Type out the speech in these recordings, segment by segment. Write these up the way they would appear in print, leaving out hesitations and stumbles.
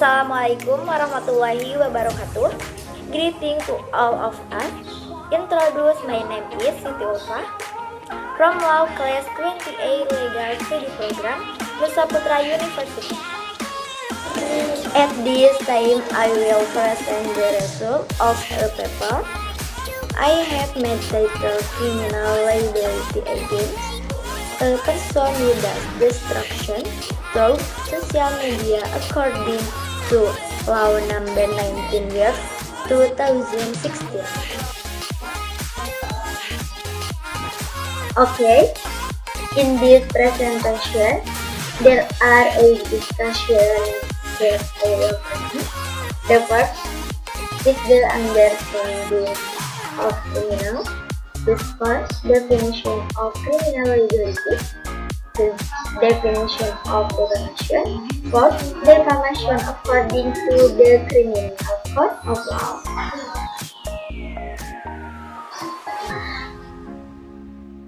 Assalamualaikum warahmatullahi wabarakatuh. Greeting to all of us. Introduce, my name is Siti Ulfa from Law Class 28 Legal Study Program, Nusa Putra University. At this time, I will present the result of a paper I have made titled Criminal Liability Against a Person Who Does Destruction through Social Media according to Law Number 19/2016. Okay, in this presentation, there are a discussion that I will present. The first is the understanding of criminal. The first definition of criminal liability. The definition of defamation. Fourth, defamation according to the Criminal Code of Law.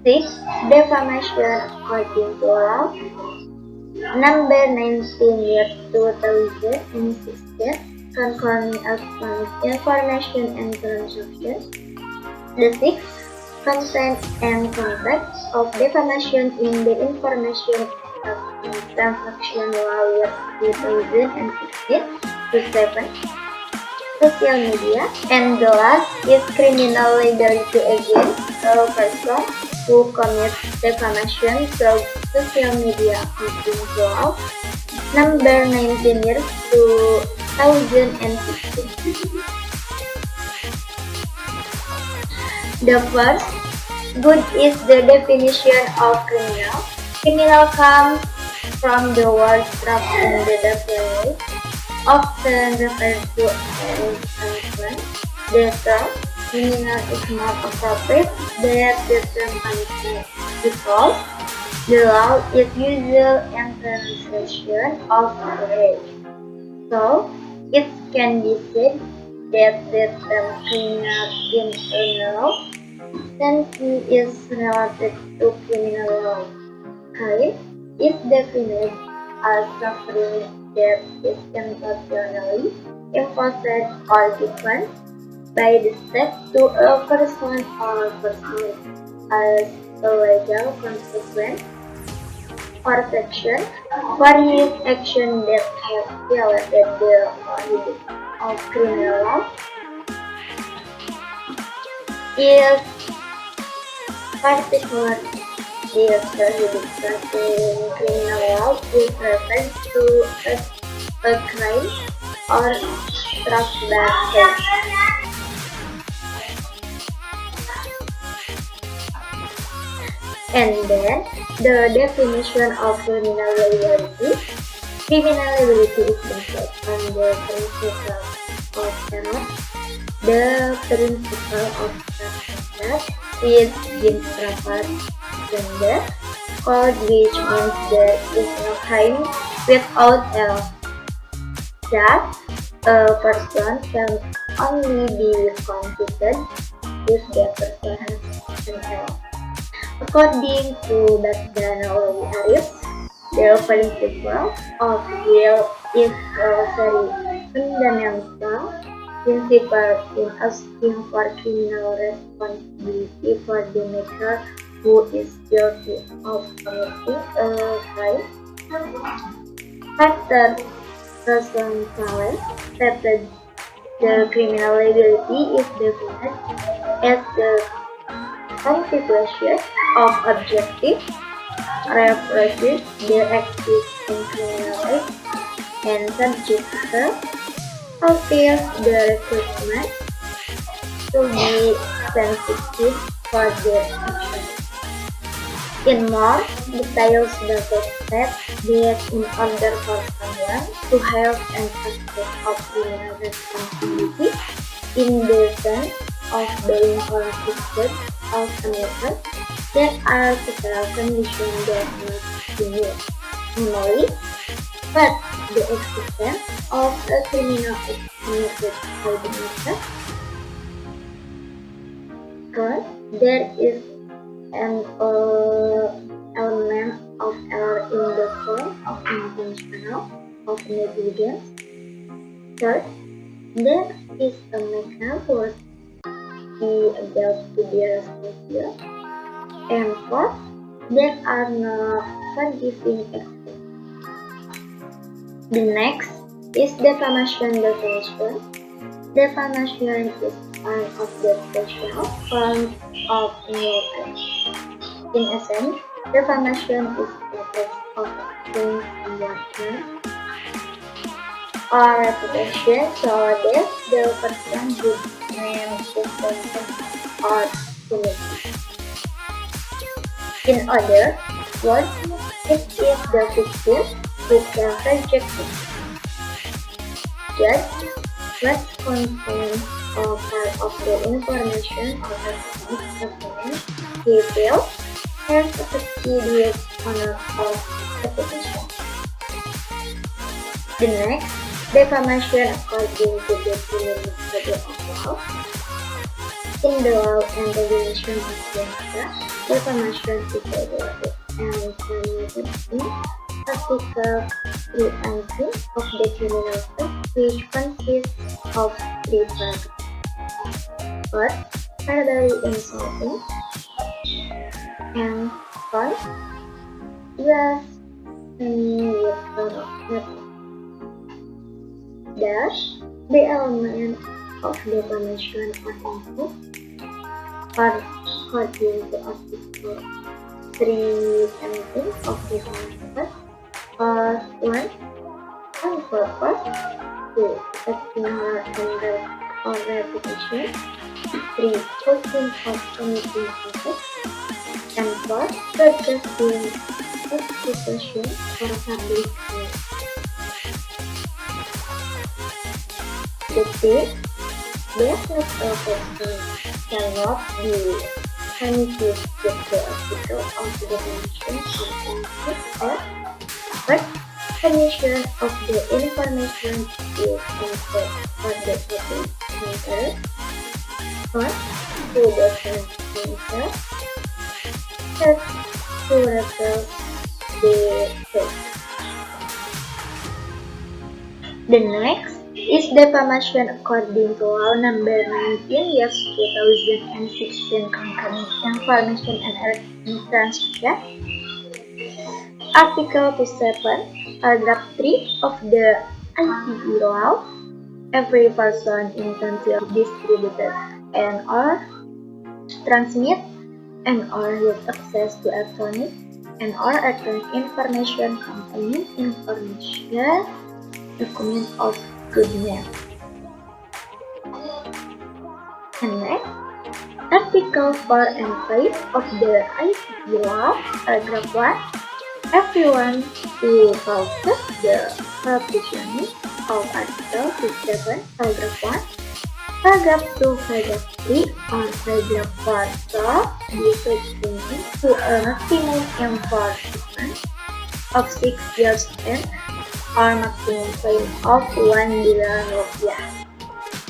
Sixth, defamation according to Law Number 19/2016 concerning electronic information and transactions. The sixth, content and context of defamation in the Information and Transaction Law year 2016. The seventh, social media. And the last is criminal liability against a person who commits defamation through social media according to Law Number 19/2016. The first, good is the definition of criminal. Criminal comes from the word struck in the dictionary, often referred to as punishment. The term criminal is not appropriate that the term punishment because the law is usual interpretation of marriage. So, it can be said that the term criminal in a law sense is related to criminal law. Crime is defined as suffering that is intentionally imposed or given by the state to a person or persons as a legal consequence or sanction for his action that have violated the prohibition of criminal law. If particular is prohibition in criminal law is referred to as a crime or strafbar case. And then the definition of criminal liability. Criminal liability is based on the principle of error. The principle of error is being strafbar gender code, which means there is no crime without error. That a person can only be convicted if the person has an error. According to Badan Law Arif, the principle of will is a very fundamental principle in asking for criminal responsibility for the maker who is guilty of committing a crime. After Rosenthal stated, the criminal liability is defined as the constitution of objective repressive the active in criminal act and subject fulfills the requirement to be sensitive for their action. In more details, the text said that in order for someone to have an aspect of criminal responsibility in the sense of being convicted of a matter, there are several conditions that must be met. Namely, first, the existence of a criminal act committed by the matter. Second, there is an element of error in the form of intentional, of negligence. Third, there is a mechanism be able to be responsible. And fourth, there are no forgiving actions. The next is defamation definition. Defamation is one of the special forms of moral act. In essence, defamation is the act of attacking someone's name or reputation so that the person whose name is offended or diminished. In other words, it is the victim who can reject it. Judge what contains or part of the information or document he feels has affected his honor or reputation. The next, defamation according to the Ministry of Law. In the law and regulation of Canada, defamation is regulated and permitted in Article 3 and 3 of the Criminal Code, which consists of 3 paragraphs. First, verbally insulting, and first, blasphemy with weapon. Dash, the element of defamation are included according to Article 3 and 3 of the Constitution. 1. On purpose, 2. Affecting her or reputation, 3. Causing or committing offense, and 4. Suggesting execution or public harm. The sixth, business person cannot be punished with the article of the definition of or but permission of the information is conferred for the public interest or to the interest has to refer the case. The next is defamation according to Law Number 19/2016 concerning information and electronic transmission. Article 27, paragraph 3 of the ITE law. Every person intending to distribute and or transmit and or has access to electronic and or electronic information containing information document of good name. And next, Article 4 and 5 of the ITE law, paragraph 1. Everyone who violates the provisions of Article 57, paragraph 1, paragraph 2, paragraph 3, or paragraph 4 shall be subjected to a maximum imprisonment of 6 years and or maximum fine of 1 billion rupiah.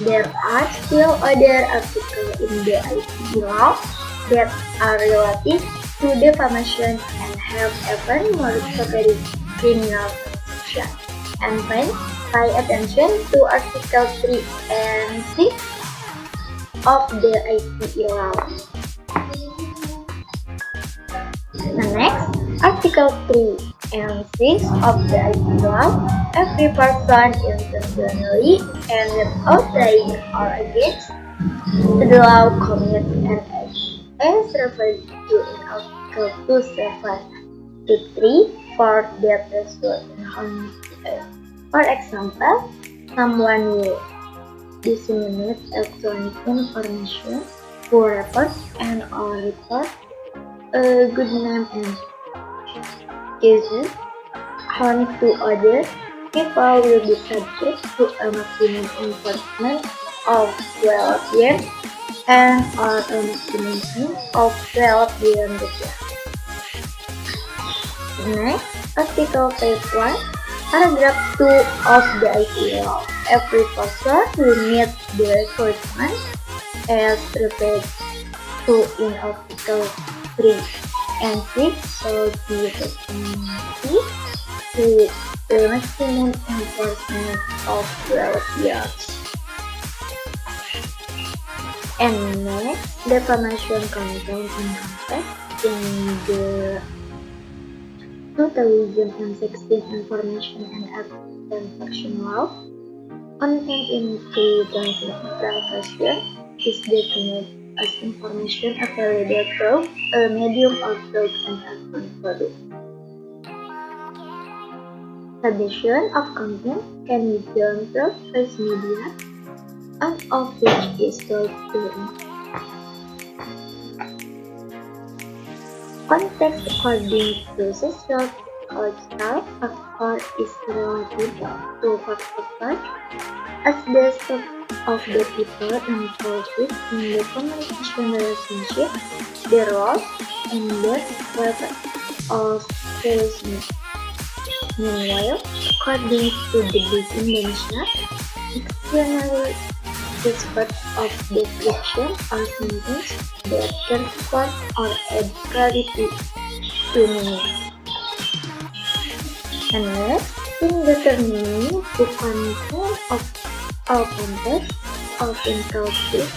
There are still other articles in the ITE law that are related to defamation and have even more severe criminal sanction. And then, pay attention to Article 3 and 6 of the ITE law. The next, Article 3 and 6 of the ITE law. Every person intentionally and without lying or against the law commits an act as referred to in Article 27 to 3 for that result in harm to us. For example, someone will disseminate electronic information who reports and or report a good name and cases harm to others. People will be subject to a maximum imprisonment of 12 years and or a maximum fine of 12 billion rupiah. Next, Article 51, paragraph 2 of the ITE law. Every person who meets the requirements as referred to in Article 3 and 6 shall be responsible to the maximum enforcement of 12 years. And next, defamation content and context in the 2016 Information and Protection Law. Content in the transaction is defined as information available through a medium of thought and electronic product. Submission of content can be done through first media, and of which is stored during. Context according to social cultural factor is relative to factor as the scope of the people involved in the communication relationship, their roles, and the purpose of relationship. Meanwhile, according to the definition, dictionary is part of description or sentence that transport or add clarity to meaning. And next, in determining the content of all context of inclusive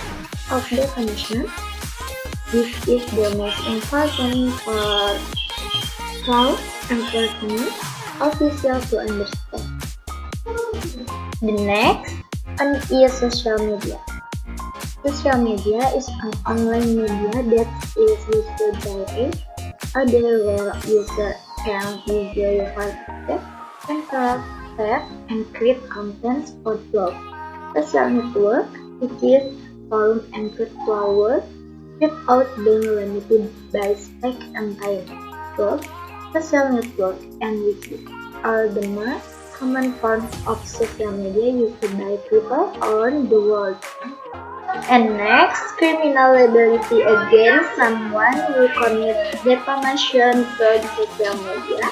of definition, this is the most important for law enforcement officials to understand. The next one is social media. Social media is an online media that is used by other where users can visually participate, interact, and create content for blogs. Social network, which is forum and virtual world, without being limited by space and time. Blogs, social network, and wiki are the most common forms of social media used by people around the world. And next, criminal liability against someone who commits defamation through social media.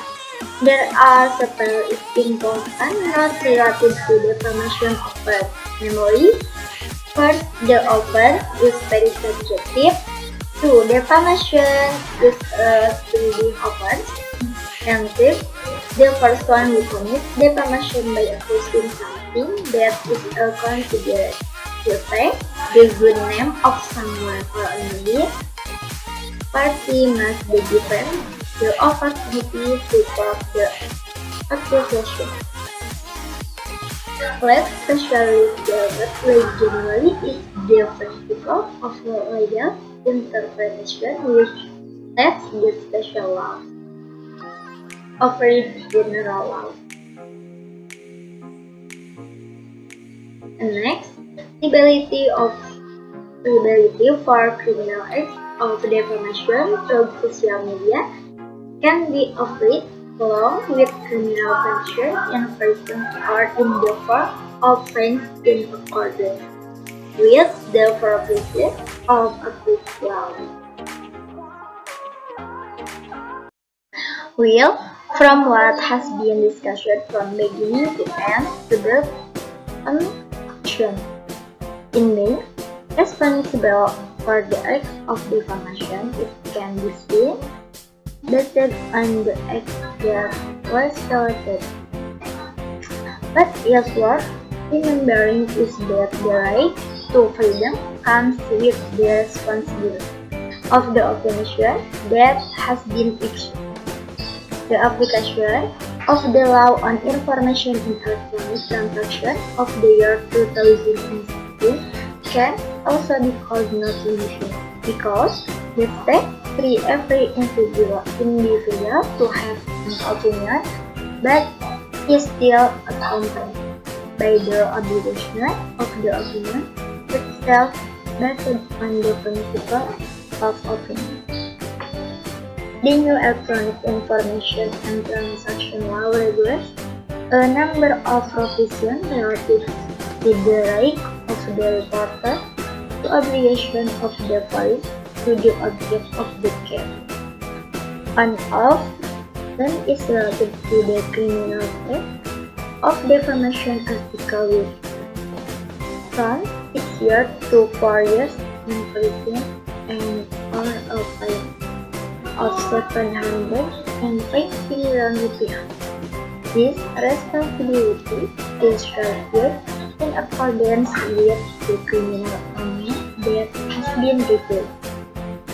There are several important rules related to defamation offense. Memory. First, the offense is very subjective. 2. Defamation is a sweeping offense. And 3. The person who commits defamation by accusing something that is considered defect the good name of someone or another party must be given the opportunity to prove the accusation. Let's specialist develop generally is the principle of legal interpretation which sets the special law over the general law. And next, liability for criminal acts of defamation through social media can be applied along with criminal sanction in person or in the form of fines in accordance with the provisions of applicable law. Well, from what has been discussed from beginning to end to the conclusion, in being responsible for the act of defamation, it can be seen based on the act that was started. But yes, what remembering is that the right to freedom comes with the responsibility of the offension that has been issued. The application of the Law on Information in Electronic Transactions of the year 2016 can also be called not limiting because the state free every individual to have an opinion, but is still accompanied by the obligation of the opinion itself based on the principle of opinion. The new Electronic Information and Transaction Law regulates a number of provisions relative to the right of the reporter, the obligation of the police to the object of the case. One of them is related to the criminal act of defamation article with from 6 years to 4 years in prison and or a fine of 750 million rupiah. This responsibility is reviewed in accordance with the criminal amendment that has been repealed.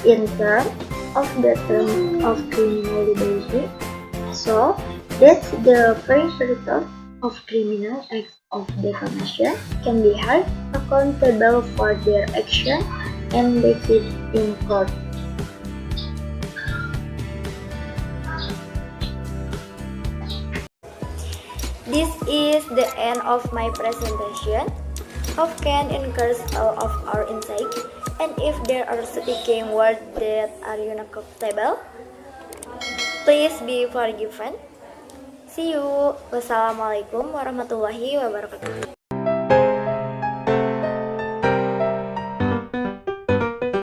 In terms of the term of criminal liability, so that's the perpetrator of criminal acts of defamation can be held accountable for their action and defeat in court. This is the end of my presentation. Hope can encourage all of our insight, and if there are speaking words that are unacceptable, please be forgiven. See you. Wassalamualaikum warahmatullahi wabarakatuh.